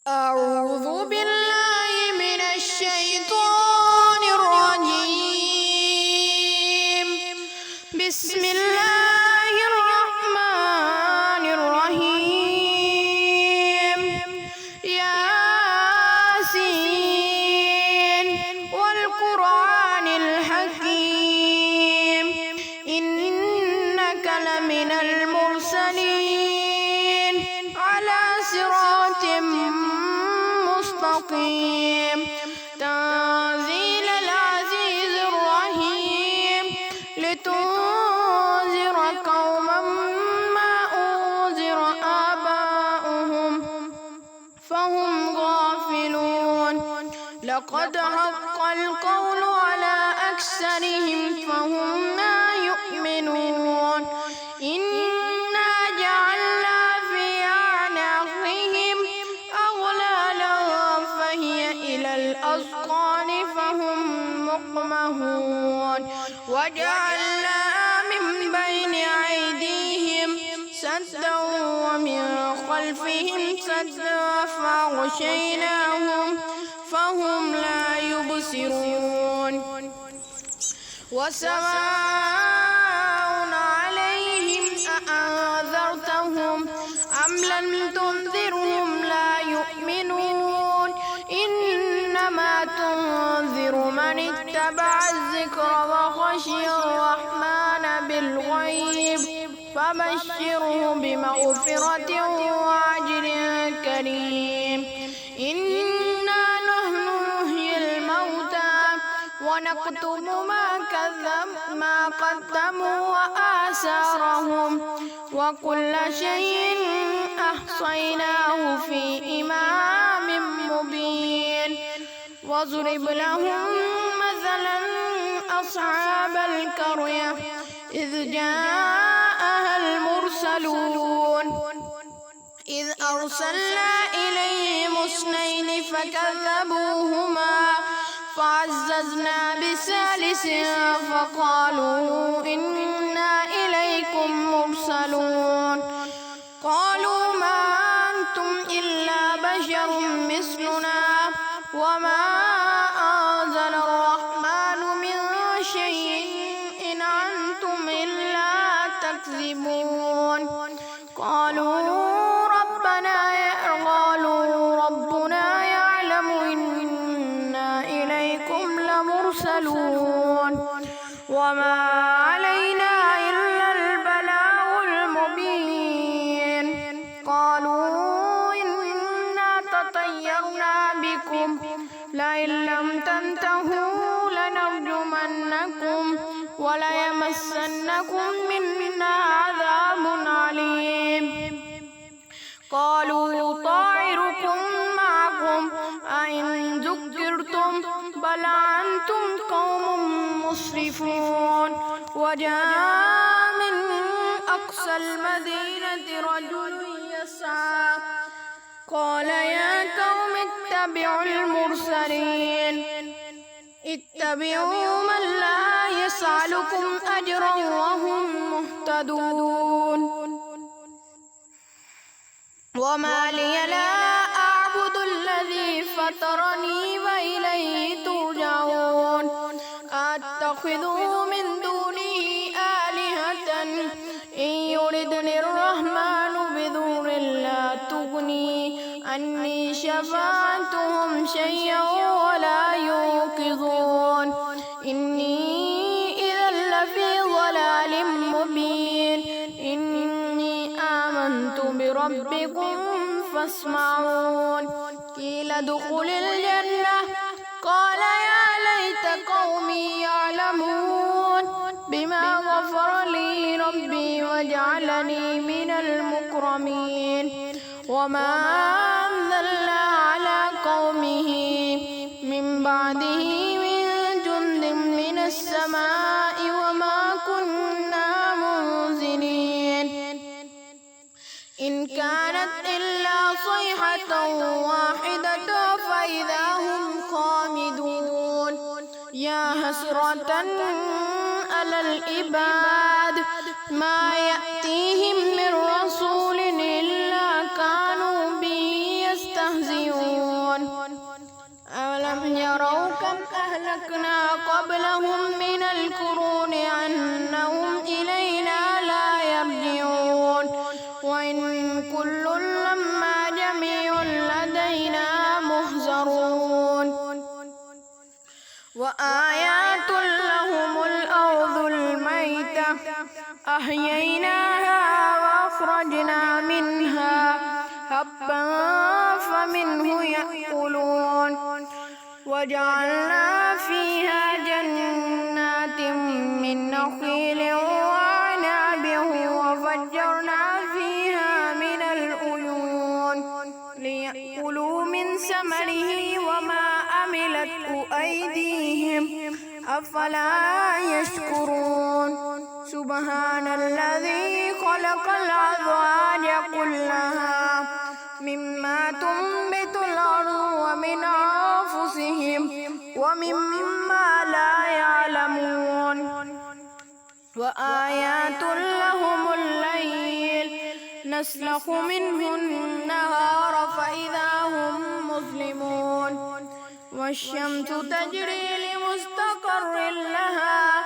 أعوذ بالله من الشيطان الرجيم. بسم الله الرحمن الرحيم. ياسين والقرآن الحكيم إنك لمن المرسلين على صراط مستقيم. تنزيل العزيز الرحيم لتنذر قوما ما أنذر آباؤهم فهم غافلون. لقد حق القول على أكثرهم فهم لا يؤمنون. إنا جعلنا في أعناقهم أغلالا فهي إلى الأذقان فهم مقمحون. وجعلنا من بين أيديهم سدا ومن خلفهم سدا فأغشيناهم فهم لا يبصرون. وسواء عليهم أأنذرتهم أم لم تنذرهم لا يؤمنون. إنما تنذر من اتبع الذكر وخشي الرحمن بالغيب فبشره بمغفرة وأجر كريم. إنا نحن نحيي الموتى ونكتب ما قدموا وآثارهم وكل شيء أحصيناه في إمام مبين. واضرب لهم مثلا أصحاب القرية إذ جاءها المرسلون إذ أرسلنا إليهم اثنين فكذبوهما فعززنا بثالث فقالوا إنا إليكم مرسلون. قالوا ما أنتم إلا بشر مثلنا وما أنزل الرحمن من شيء إن أنتم إلا تكذبون. قالوا ربنا يعلم إنا إليكم لمرسلون وما علينا إلا البلاغ المبين. قالوا إنا تطيرنا بكم لئن لم تنتهوا لنرجمنكم وليمسنكم منا عذاب عليم. قالوا طائركم معكم أئن ذكرتم بل أنتم قوم مسرفون. وجاء من أقصى المدينة رجل يسعى قال يا قوم اتبعوا المرسلين اتبعوا من لا يسألكم أجرا وهم مهتدون. وما لي لا أعبد الذي فطرني وإليه ترجعون. أتخذ من دونه آلهة إن يردني الرحمن بضر لا تغني عني شفاعتهم شيئا ولا ينقذون. إني إذا لفي ضلال مبين. إني آمنت بربكم فاسمعون. قيل ادخل الجنة قال يا ليت قومي يعلمون بما غفر لي ربي وجعلني من المكرمين. وما أنزلنا على قومه من بعده من جند من السماء وما كنا منزلين. إن كانت إلا صيحة واحدة فإذا هم خامدون. يا حسرة على العباد ما يأتيهم من رسول إلا كانوا به يستهزئون. يستهزئون أولم يروا كم أهلكنا قبلهم من القرون أنهم إلينا لا يرجعون وإن كل لما جميع لدينا محضرون وآيات لهم الأرض الميتة أحييناها وأخرجنا منها حبا فمنه يأكلون وجعلنا فيها جنات من نخيل وعنب وفجرنا فيها من العيون ليأكلوا من ثمره وما عملته أيديهم أفلا يشكرون سبحان الذي خلق الأزواج كلها مما تنبت الأرض ومن أنفسهم ومما لا يعلمون وآيات لهم الليل نسلخ منه النهار فإذا هم مظلمون والشمس تجري لمستقر لها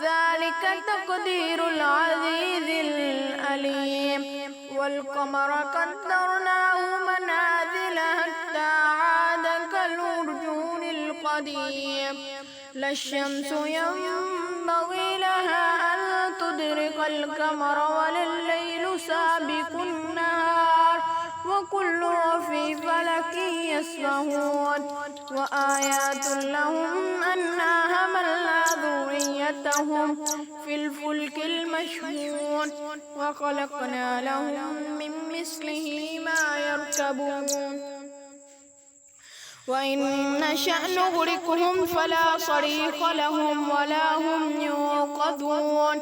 ذلك تقدير العزيز العليم والقمر قدرناه منازل حتى عاد كالعرجون القديم لا الشمس ينبغي لها أن تدرك القمر ولا الليل سابق النهار وكل في فلك يسبحون وآيات لهم أنا حملنا ذريتهم في الفلك المشحون وخلقنا لهم من مثله ما يركبون وإن نشأ نغرقهم فلا صريخ لهم ولا هم ينقذون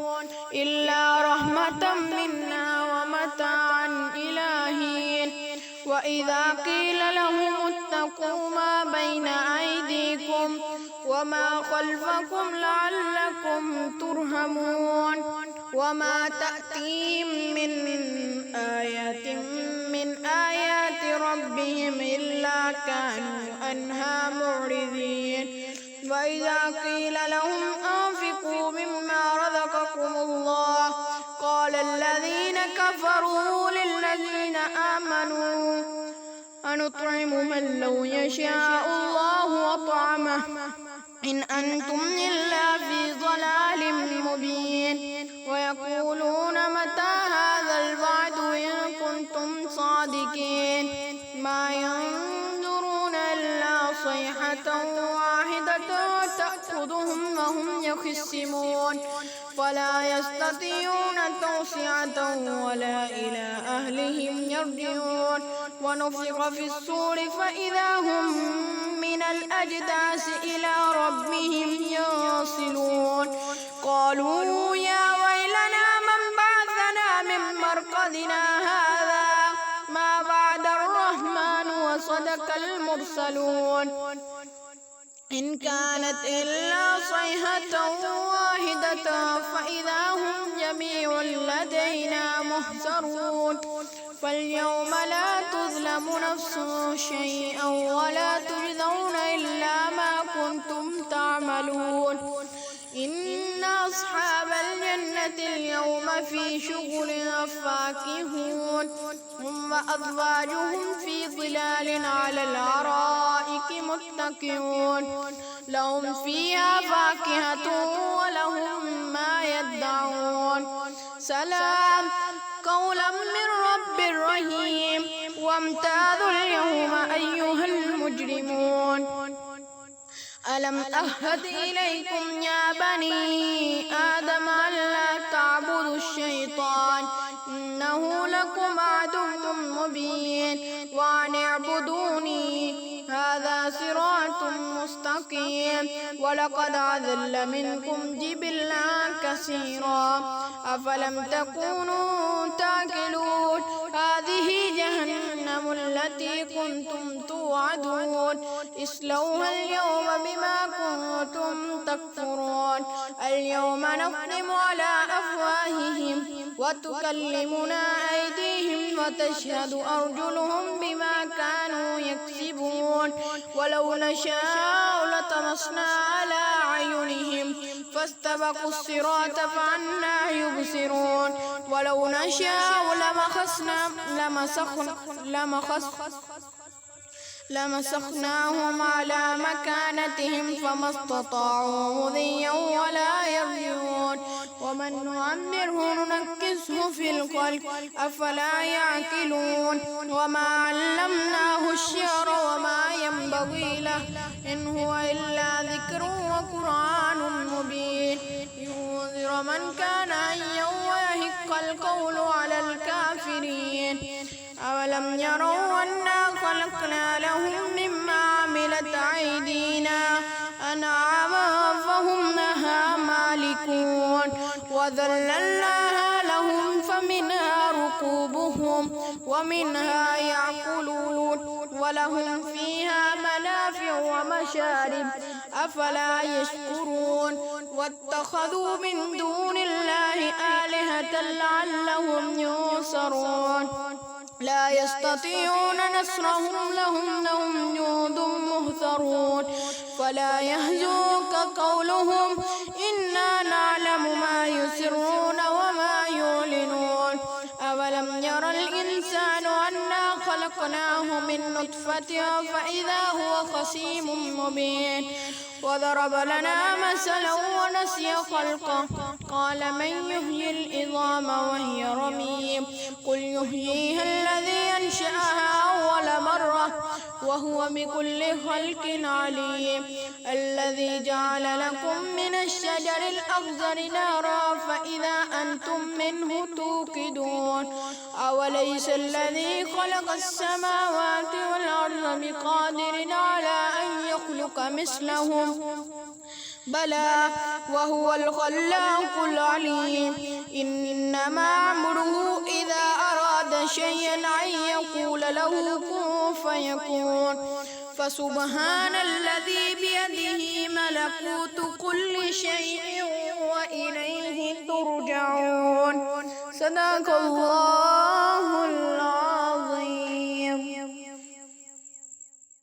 إلا رحمة منا ومتاعا إلى حين وإذا قيل لهم اتقوا ما بين أيديكم وما خلفكم لعلكم ترحمون وما تأتيهم من آية من آيات ربهم إلا كانوا عنها معرضين وإذا قيل لهم أنفقوا مما رزقكم الله قال الذين كفروا للذين آمنوا أنطعم من لو يشاء الله أطعمه إن أنتم إلا في ضلال مبين ويقولون متى هذا الوعد إن كنتم صادقين ما ينظرون إلا صيحة واحدة تأخذهم وهم يخصمون فلا يستطيعون توصية ولا إلى أهلهم يرجعون ونفخ في الصور فإذا هم من الأجداث إلى ربهم ينصلون قالوا يا ويلنا من بعثنا من مرقدنا هذا ما بعد الرحمن وصدق المرسلون إن كانت إلا صيحة واحدة فإذا هم جميع لدينا محضرون فاليوم لا تظلم نفس شيئا ولا تجزون إلا ما كنتم تعملون إن أصحاب الجنة اليوم في شغل فاكهون هم وأزواجهم في ظلال على الأرائك متكئون لهم فيها فاكهة ولهم ما يدعون سلام قولا من رب رحيم وامتازوا اليوم أيها المجرمون ألم أهد إليكم يا بني آدم ألا تعبدوا الشيطان إنه لكم عدو مبين وأن اعبدوني هذا صراط مستقيم ولقد أضل منكم جبلا كثيرا أفلم تكونوا تعقلون هذه هذه جهنم التي كنتم توعدون اصلوها اليوم بما كنتم تكفرون اليوم نختم على أفواههم وتكلمنا أيديهم وتشهد أرجلهم بما كانوا يكسبون ولو نشاء لطمسنا على أعينهم فاستبقوا الصراط فأنى يبصرون ولو نشاء لمسخناهم على مكانتهم فما استطاعوا مضيا ولا يرجعون ومن نعمره ننكسه في الخلق أفلا يعقلون وما علمناه الشعر وما ينبغي له إن هو إلا ذكر وقرآن مبين لينذر من كان حيا ويحق القول على الكافرين أولم يروا أنا خلقنا لهم مما عملت أيدينا أنعاما فهم لها مالكون وذللناها لهم فمنها ركوبهم ومنها يأكلون ولهم فيها منافع ومشارب أفلا يشكرون واتخذوا من دون الله آلهة لعلهم ينصرون لا يستطيعون نصرهم لهم جند مهترون فلا يهزنك قولهم إنا نعلم ما يسرون وما يعلنون أولم ير الإنسان أنا خلقناه من نطفة فإذا هو خصيم مبين وضرب لنا مثلا ونسي خلقه قال من يحيي العظام وهي رميم قل يحييها الذي أنشأها أول مرة وهو بكل خلق عليم الذي جعل لكم من الشجر الأخضر نارا فإذا أنتم منه توقدون أوليس الذي خلق السماوات والأرض بقادر على أن يخلق مثلهم بلى وهو الخلاق العليم إنما أمره إذا أراد شيئا أن يقول له كن فيكون فسبحان الذي بيده ملكوت كل شيء وإليه ترجعون صدق الله